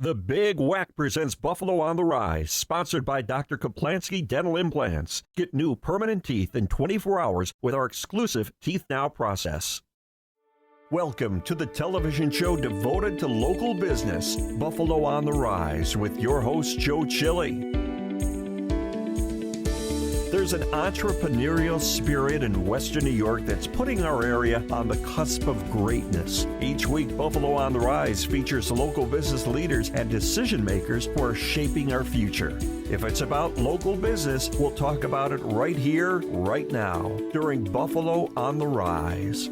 The Big Whack presents Buffalo on the Rise, sponsored by Doctor Kaplansky Dental Implants. Get new permanent teeth in 24 hours with our exclusive Teeth Now process. Welcome to the television show devoted to local business, Buffalo on the Rise, with your host, Joe Chili. There's an entrepreneurial spirit in Western New York that's putting our area on the cusp of greatness. Each week, Buffalo on the Rise features local business leaders and decision makers who are shaping our future. If it's about local business, we'll talk about it right here, right now, during Buffalo on the Rise.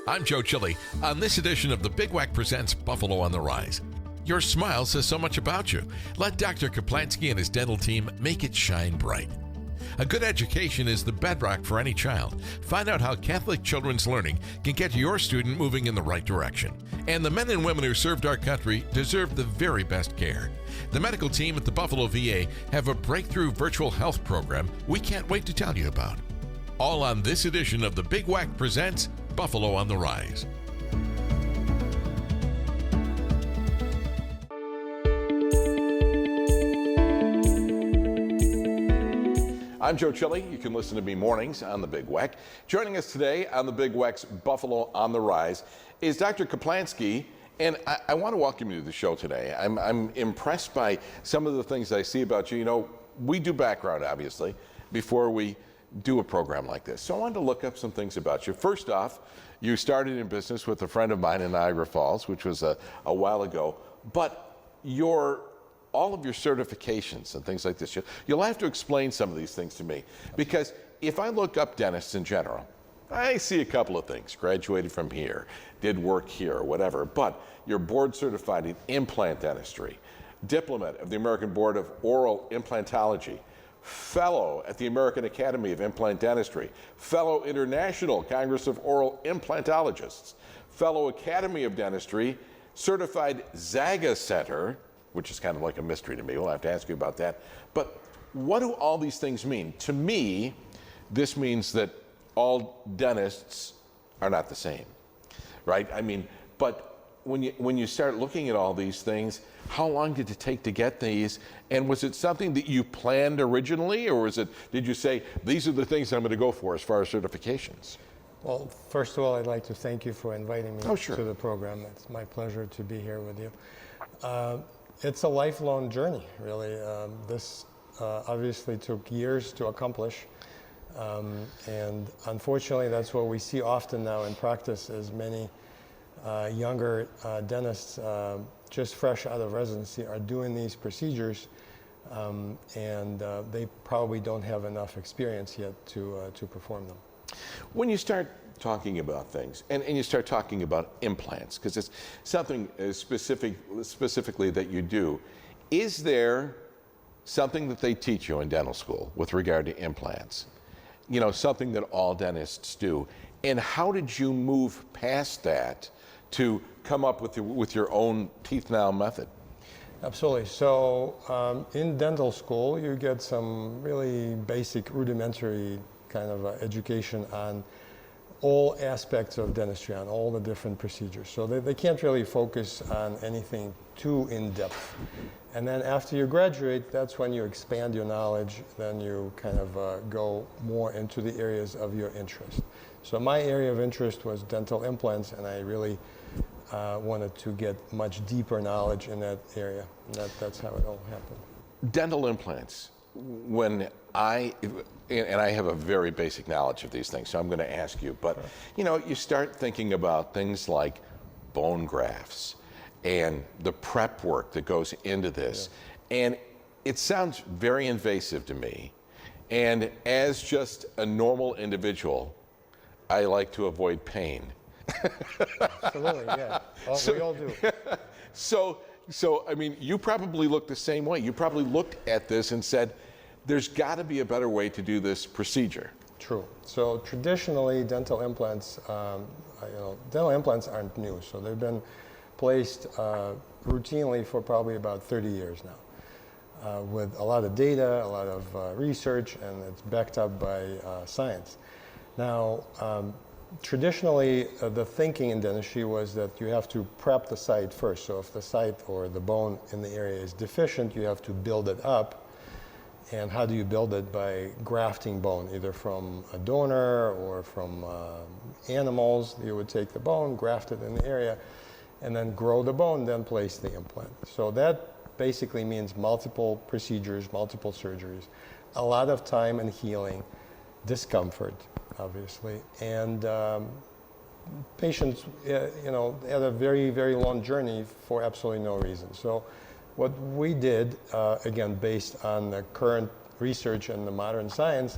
I'm Joe Chili. On this edition of The Big Whack presents Buffalo on the Rise. Your smile says so much about you. Let Dr. Kaplansky and his dental team make it shine bright. A good education is the bedrock for any child. Find out how Catholic Children's Learning can get your student moving in the right direction. And the men and women who served our country deserve the very best care. The medical team at the Buffalo VA have a breakthrough virtual health program we can't wait to tell you about. All on this edition of The Big Whack presents Buffalo on the Rise. I'm Joe Chili. You can listen to me mornings on The Big Whack. Joining us today on The Big Whack's Buffalo on the Rise is Dr. Kaplansky, and I want to welcome you to the show today. I'm impressed by some of the things I see about you. You know, we do background, obviously, before we do a program like this. So I wanted to look up some things about you. First off, you started in business with a friend of mine in Niagara Falls, which was a while ago, but all of your certifications and things like this, you'll have to explain some of these things to me, because if I look up dentists in general, I see a couple of things. Graduated from here, did work here, or whatever, but you're board certified in implant dentistry, diplomat of the American Board of Oral Implantology, Fellow at the American Academy of Implant Dentistry, Fellow International Congress of Oral Implantologists, Fellow Academy of Dentistry, Certified Zaga Center, which is kind of like a mystery to me. We'll have to ask you about that. But what do all these things mean? To me, this means that all dentists are not the same, right? I mean, but when you start looking at all these things, how long did it take to get these? And was it something that you planned originally, or did you say, these are the things I'm going to go for as far as certifications? Well, first of all, I'd like to thank you for inviting me Sure. to the program. It's my pleasure to be here with you. It's a lifelong journey, really. This obviously took years to accomplish. And unfortunately, that's what we see often now in practice, is many younger dentists just fresh out of residency are doing these procedures, and they probably don't have enough experience yet to perform them. When you start talking about things, and you start talking about implants, because it's something specifically that you do, is there something that they teach you in dental school with regard to implants? You know, something that all dentists do. And how did you move past that to come up with your own Teeth Now method? Absolutely. So in dental school, you get some really basic rudimentary kind of education on all aspects of dentistry, on all the different procedures. So they can't really focus on anything too in-depth. And then after you graduate, that's when you expand your knowledge, then you kind of go more into the areas of your interest. So my area of interest was dental implants, and I really wanted to get much deeper knowledge in that area. And that's how it all happened. Dental implants, and I have a very basic knowledge of these things, so I'm going to ask you, but you know, you start thinking about things like bone grafts and the prep work that goes into this, and it sounds very invasive to me. And as just a normal individual, I like to avoid pain. Absolutely, yeah. We all do. So I mean, you probably look the same way. You probably looked at this and said, there's got to be a better way to do this procedure. True. So traditionally, dental implants aren't new. So they've been placed routinely for probably about 30 years now, with a lot of data, a lot of research, and it's backed up by science. Now, traditionally, the thinking in dentistry was that you have to prep the site first. So if the site or the bone in the area is deficient, you have to build it up. And how do you build it? By grafting bone, either from a donor or from animals. You would take the bone, graft it in the area, and then grow the bone, then place the implant. So that basically means multiple procedures, multiple surgeries, a lot of time and healing, discomfort, obviously, and patients, had a very, very long journey for absolutely no reason. So what we did, again, based on the current research and the modern science,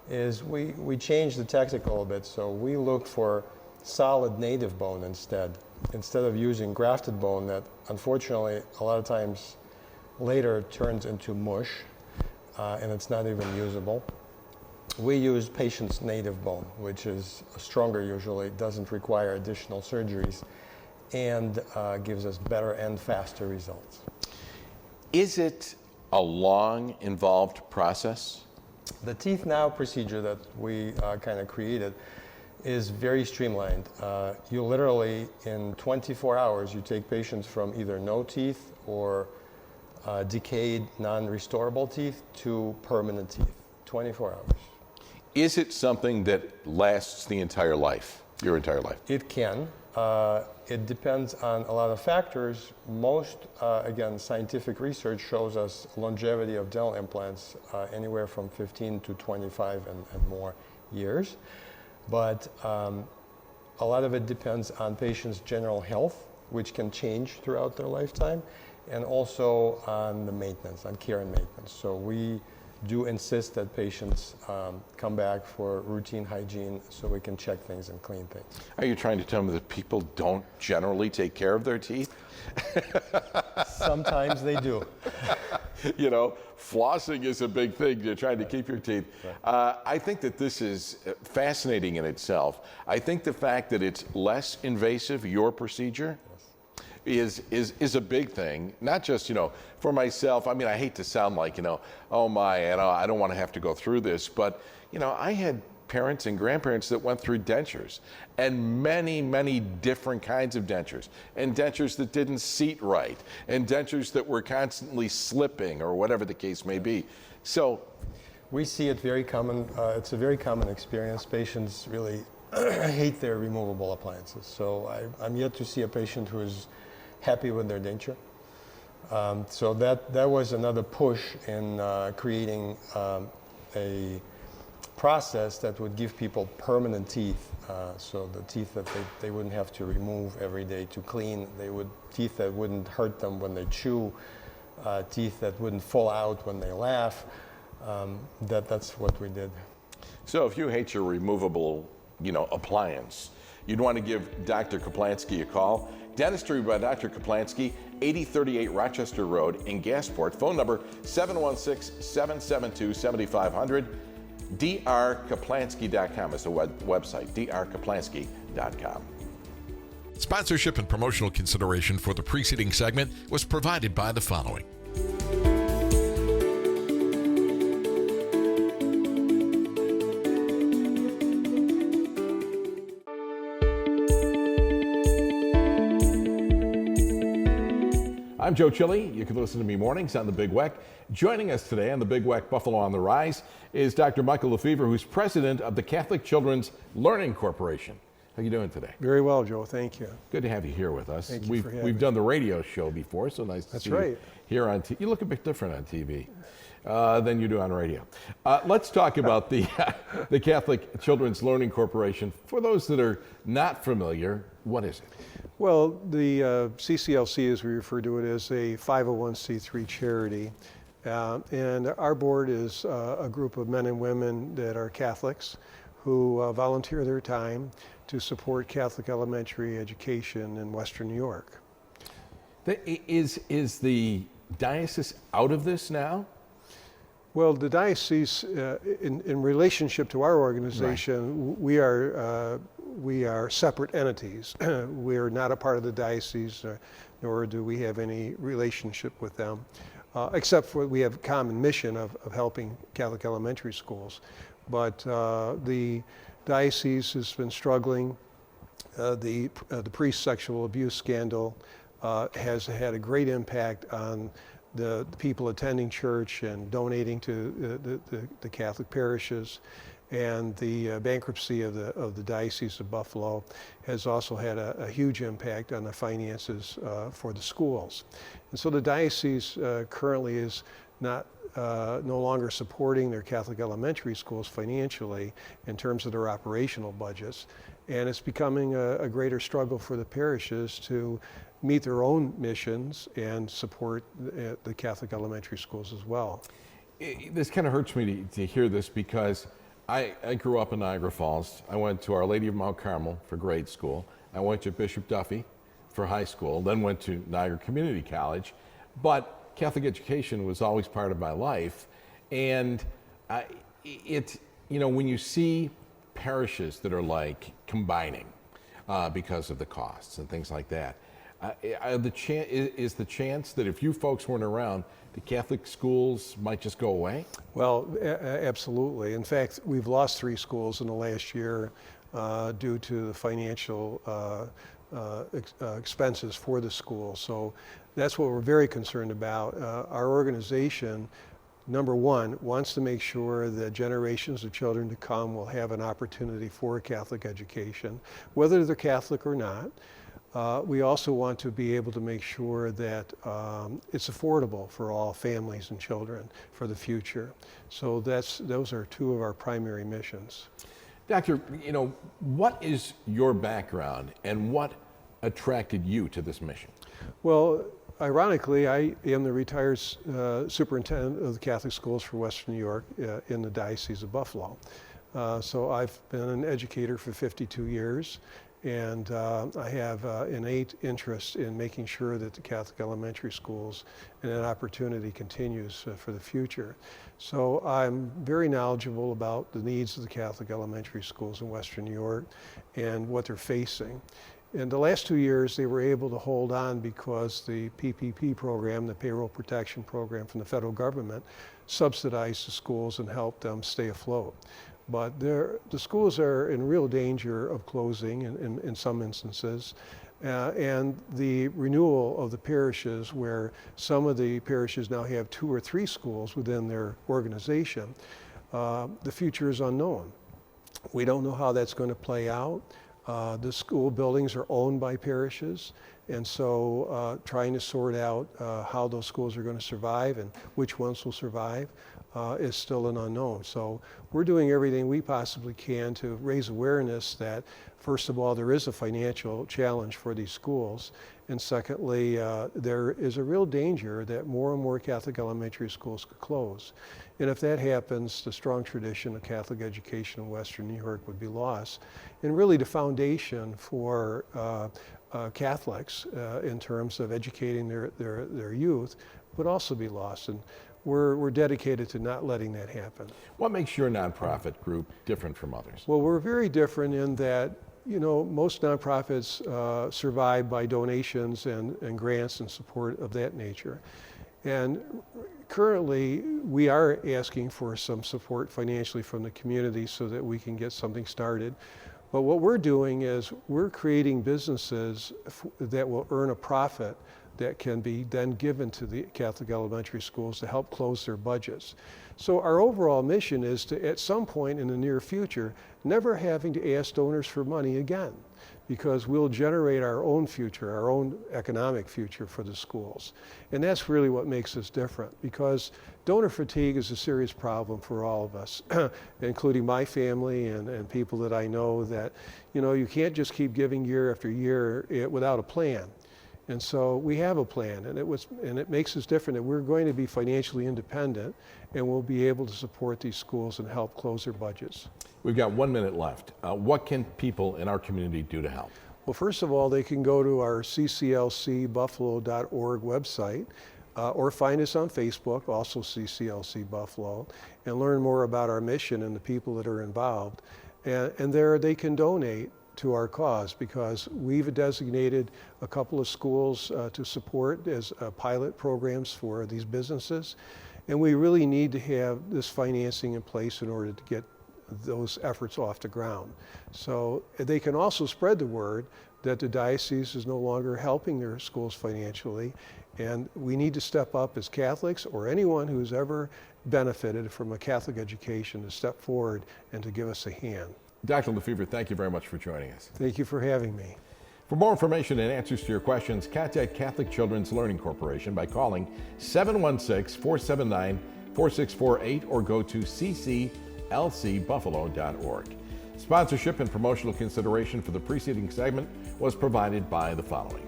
is we changed the tactic a little bit. So we looked for solid native bone instead of using grafted bone that unfortunately a lot of times later turns into mush and it's not even usable. We use patient's native bone, which is stronger usually, doesn't require additional surgeries, and gives us better and faster results. Is it a long, involved process? The teeth now procedure that we kind of created is very streamlined. You literally, in 24 hours, you take patients from either no teeth or decayed, non-restorable teeth to permanent teeth, 24 hours. Is it something that lasts the entire life, your entire life? It can. It depends on a lot of factors. Most, again, scientific research shows us longevity of dental implants anywhere from 15 to 25 and more years. But a lot of it depends on patients' general health, which can change throughout their lifetime, and also on the maintenance, on care and maintenance. So we do insist that patients come back for routine hygiene so we can check things and clean things. Are you trying to tell me that people don't generally take care of their teeth? Sometimes they do. You know, flossing is a big thing. You're trying to keep your teeth. Right. I think that this is fascinating in itself. I think the fact that it's less invasive, your procedure, is a big thing. Not just, for myself. I mean, I hate to sound like, oh my, I don't want to have to go through this, but, I had parents and grandparents that went through dentures, and many, many different kinds of dentures, and dentures that didn't seat right, and dentures that were constantly slipping, or whatever the case may be. So we see it very common. It's a very common experience. Patients really hate their removable appliances. So I'm yet to see a patient who is happy with their denture. So that was another push in creating a process that would give people permanent teeth. So the teeth that they wouldn't have to remove every day to clean. Teeth that wouldn't hurt them when they chew, teeth that wouldn't fall out when they laugh. That's what we did. So if you hate your removable, appliance, you'd want to give Dr. Kaplansky a call. Dentistry by Dr. Kaplansky, 8038 Rochester Road in Gasport. Phone number 716-772-7500. drkaplansky.com is the website, drkaplansky.com. Sponsorship and promotional consideration for the preceding segment was provided by the following. I'm Joe Chili. You can listen to me mornings on the Big Weck. Joining us today on the Big Weck Buffalo on the Rise is Dr. Michael Lefevre, who's president of the Catholic Children's Learning Corporation. How are you doing today? Very well, Joe. Thank you. Good to have you here with us. Thank you for having me. We've done the radio show before, so nice to see you here on TV. You look a bit different on TV than you do on radio. Let's talk about the Catholic Children's Learning Corporation. For those that are not familiar, what is it? Well, the CCLC, as we refer to it, is a 501c3 charity. And our board is a group of men and women that are Catholics who volunteer their time to support Catholic elementary education in Western New York. Is the diocese out of this now? Well, the diocese, in relationship to our organization, right. We are separate entities. We are not a part of the diocese, nor do we have any relationship with them, except for we have a common mission of helping Catholic elementary schools. But the diocese has been struggling. The priest sexual abuse scandal has had a great impact on the people attending church and donating to the Catholic parishes. And the bankruptcy of the Diocese of Buffalo has also had a huge impact on the finances for the schools. And so the diocese currently is no longer supporting their Catholic elementary schools financially in terms of their operational budgets. And it's becoming a greater struggle for the parishes to meet their own missions and support the Catholic elementary schools as well. This kind of hurts me to hear this, because I grew up in Niagara Falls. I went to Our Lady of Mount Carmel for grade school. I went to Bishop Duffy for high school, then went to Niagara Community College. But Catholic education was always part of my life. And when you see parishes that are like combining because of the costs and things like that, is the chance that if you folks weren't around, the Catholic schools might just go away? Well, absolutely. In fact, we've lost 3 schools in the last year due to the financial expenses for the school. So that's what we're very concerned about. Our organization, number one, wants to make sure that generations of children to come will have an opportunity for a Catholic education, whether they're Catholic or not. We also want to be able to make sure that it's affordable for all families and children for the future. So those are 2 of our primary missions. Doctor, what is your background and what attracted you to this mission? Well, ironically, I am the retired superintendent of the Catholic schools for Western New York in the Diocese of Buffalo. So I've been an educator for 52 years. And I have innate interest in making sure that the Catholic elementary schools and that opportunity continues for the future. So I'm very knowledgeable about the needs of the Catholic elementary schools in Western New York and what they're facing. In the last 2 years, they were able to hold on because the PPP program, the payroll protection program from the federal government, subsidized the schools and helped them stay afloat. But the schools are in real danger of closing in some instances. And the renewal of the parishes, where some of the parishes now have 2 or 3 schools within their organization, the future is unknown. We don't know how that's going to play out. The school buildings are owned by parishes, and so trying to sort out how those schools are going to survive and which ones will survive is still an unknown. So we're doing everything we possibly can to raise awareness that, first of all, there is a financial challenge for these schools, and secondly, there is a real danger that more and more Catholic elementary schools could close. And if that happens, the strong tradition of Catholic education in Western New York would be lost. And really the foundation for Catholics in terms of educating their youth would also be lost. And we're dedicated to not letting that happen. What makes your nonprofit group different from others? Well, we're very different in that, most nonprofits survive by donations and grants and support of that nature. And currently, we are asking for some support financially from the community so that we can get something started. But what we're doing is we're creating businesses that will earn a profit that can be then given to the Catholic elementary schools to help close their budgets. So our overall mission is to, at some point in the near future, never having to ask donors for money again, because we'll generate our own future, our own economic future for the schools. And that's really what makes us different, because donor fatigue is a serious problem for all of us, including my family and people that I know, that, you can't just keep giving year after year without a plan. And so we have a plan, and it makes us different, that we're going to be financially independent, and we'll be able to support these schools and help close their budgets. We've got 1 minute left. What can people in our community do to help? Well, first of all, they can go to our cclcbuffalo.org website, or find us on Facebook, also CCLC Buffalo, and learn more about our mission and the people that are involved. And there they can donate to our cause, because we've designated a couple of schools to support as pilot programs for these businesses. And we really need to have this financing in place in order to get those efforts off the ground. So they can also spread the word that the diocese is no longer helping their schools financially, and we need to step up as Catholics or anyone who's ever benefited from a Catholic education to step forward and to give us a hand. Dr. Lefevre, thank you very much for joining us. Thank you for having me. For more information and answers to your questions, contact Catholic Children's Learning Corporation by calling 716-479-4648 or go to cclcbuffalo.org. Sponsorship and promotional consideration for the preceding segment was provided by the following.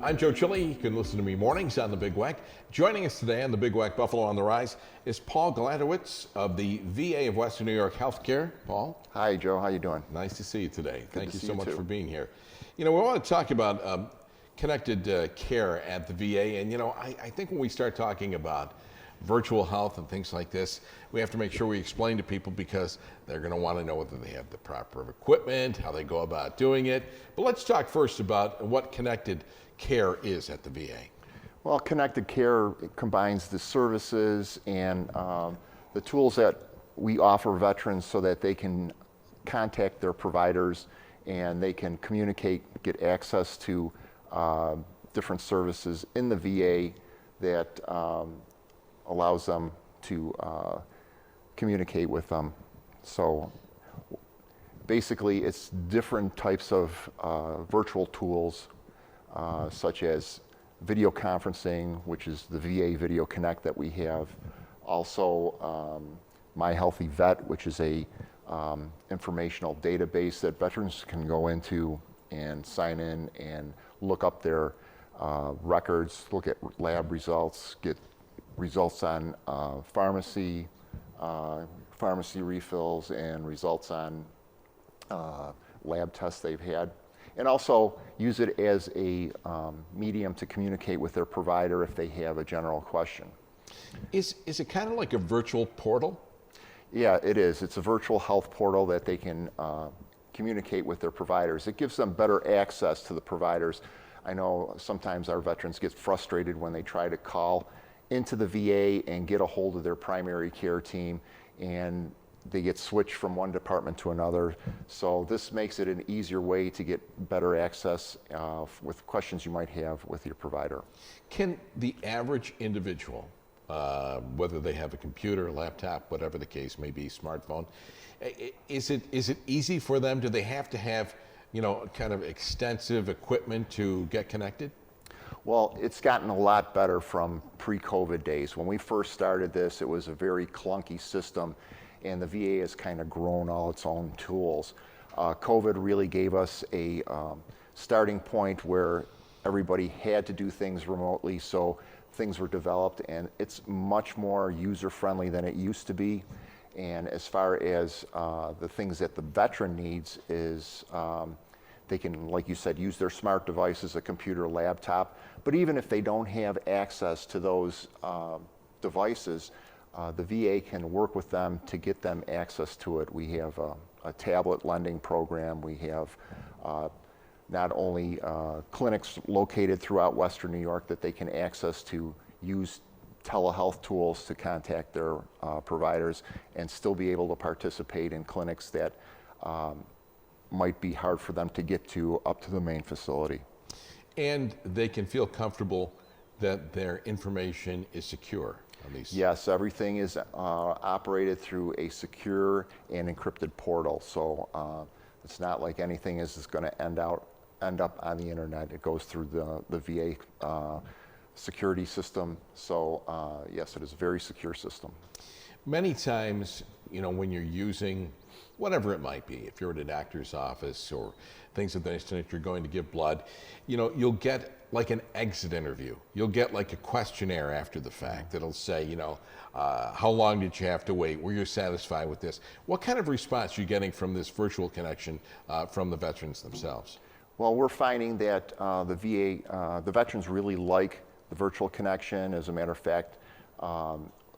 I'm Joe Chile. You can listen to me mornings on the Big Wack. Joining us today on the Big Wack Buffalo on the Rise is Paul Gladowitz of the VA of Western New York Healthcare. Paul. Hi, Joe. How you doing? Nice to see you today. Thank you so much too. for being here. You know, we want to talk about connected care at the VA. And, you know, I think when we start talking about virtual health and things like this, we have to make sure we explain to people because they're going to want to know whether they have the proper equipment, how they go about doing it. But let's talk first about what connected care is at the VA. Well, connected care combines the services and the tools that we offer veterans so that they can contact their providers and they can communicate, get access to different services in the VA that allows them to communicate with them. So basically it's different types of virtual tools such as video conferencing, which is the VA Video Connect that we have. Also, My Healthy Vet, which is a informational database that veterans can go into and sign in and look up their records, look at lab results, get results on pharmacy refills, and results on lab tests they've had. And also use it as a medium to communicate with their provider if they have a general question. Is it kind of like a virtual portal? Yeah, it is. It's a virtual health portal that they can communicate with their providers. It gives them better access to the providers. I know sometimes our veterans get frustrated when they try to call into the VA and get a hold of their primary care team, and they get switched from one department to another. So this makes it an easier way to get better access with questions you might have with your provider. Can the average individual, whether they have a computer, laptop, whatever the case may be, smartphone, is it easy for them? Do they have to have, you know, kind of extensive equipment to get connected? Well, it's gotten a lot better from pre-COVID days. When we first started this, it was a very clunky system, and the VA has kind of grown all its own tools. COVID really gave us a starting point where everybody had to do things remotely, so things were developed, and it's much more user-friendly than it used to be. And as far as the things that the veteran needs is they can, like you said, use their smart devices, a computer, laptop, but even if they don't have access to those devices, the VA can work with them to get them access to it. We have a tablet lending program. We have not only clinics located throughout Western New York that they can access to use telehealth tools to contact their providers and still be able to participate in clinics that might be hard for them to get to up to the main facility. And they can feel comfortable that their information is secure. Yes, everything is operated through a secure and encrypted portal. So it's not like anything is going to end up on the internet. It goes through the VA security system. So yes, it is a very secure system. Many times, you know, when you're using whatever it might be, if you're at a doctor's office or things of this nature, you're going to give blood, you know, you'll get like an exit interview. You'll get like a questionnaire after the fact that'll say, you know, how long did you have to wait? Were you satisfied with this? What kind of response are you getting from this virtual connection from the veterans themselves? Well, we're finding that the VA, the veterans really like the virtual connection. As a matter of fact,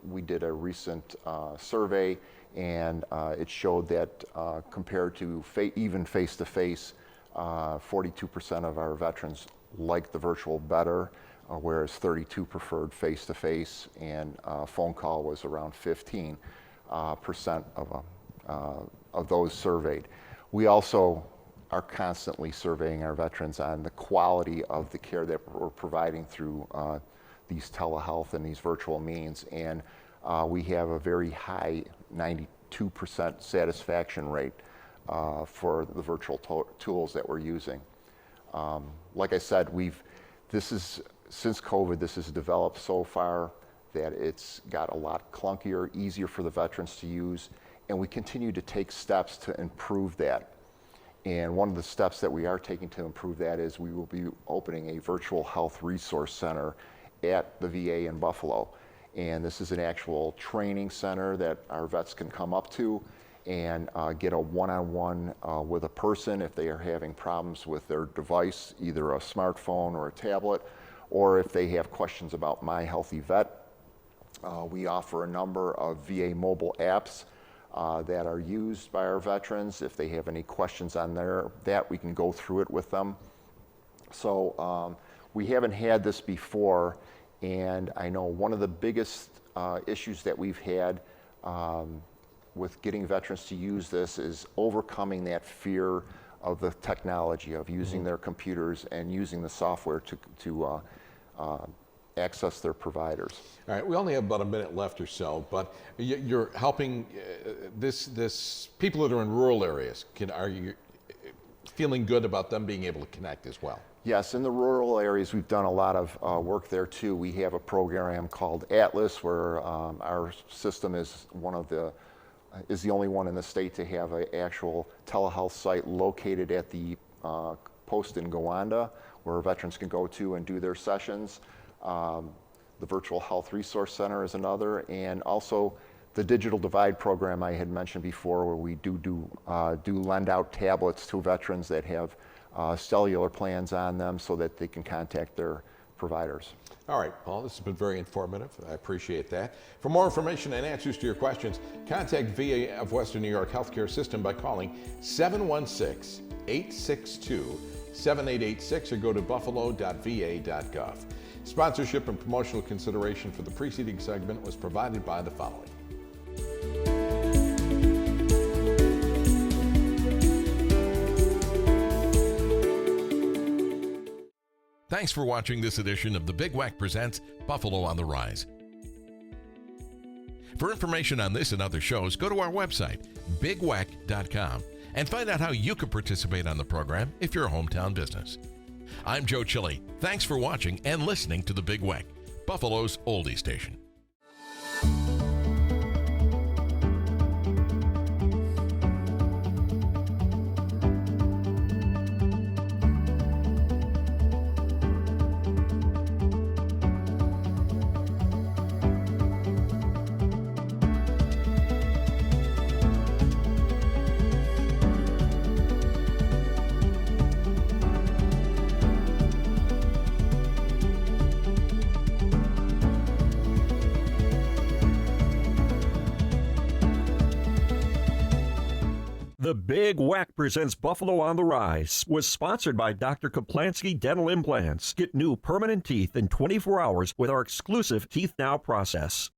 we did a recent survey, and it showed that compared to even face-to-face, 42% of our veterans liked the virtual better, whereas 32 preferred face-to-face, and phone call was around 15% of those surveyed. We also are constantly surveying our veterans on the quality of the care that we're providing through these telehealth and these virtual means, and we have a very high 92% satisfaction rate for the virtual tools that we're using. Like I said, since COVID, this has developed so far that it's got a lot clunkier, easier for the veterans to use, and we continue to take steps to improve that. And one of the steps that we are taking to improve that is we will be opening a virtual health resource center at the VA in Buffalo. And this is an actual training center that our vets can come up to and get a one-on-one with a person if they are having problems with their device, either a smartphone or a tablet, or if they have questions about My Healthy Vet. We offer a number of VA mobile apps that are used by our veterans. If they have any questions on that, we can go through it with them. So we haven't had this before, and I know one of the biggest issues that we've had with getting veterans to use this is overcoming that fear of the technology, of using their computers and using the software to access their providers. All right, we only have about a minute left or so, but you're helping this people that are in rural areas. Are you feeling good about them being able to connect as well? Yes, in the rural areas, we've done a lot of work there too. We have a program called Atlas, where our system is the only one in the state to have an actual telehealth site located at the post in Gowanda, where veterans can go to and do their sessions. The Virtual Health Resource Center is another, and also the Digital Divide program I had mentioned before, where we do lend out tablets to veterans that have cellular plans on them so that they can contact their providers. All right, Paul, this has been very informative. I appreciate that. For more information and answers to your questions, contact VA of Western New York Healthcare System by calling 716-862-7886 or go to buffalo.va.gov. Sponsorship and promotional consideration for the preceding segment was provided by the following. Thanks for watching this edition of the Big Wack Presents Buffalo on the Rise. For information on this and other shows, go to our website, bigwack.com, and find out how you can participate on the program if you're a hometown business. I'm Joe Chile. Thanks for watching and listening to the Big Wack, Buffalo's oldie station. The Big Wack Presents Buffalo on the Rise was sponsored by Doctor Kaplansky Dental Implants. Get new permanent teeth in 24 hours with our exclusive Teeth Now process.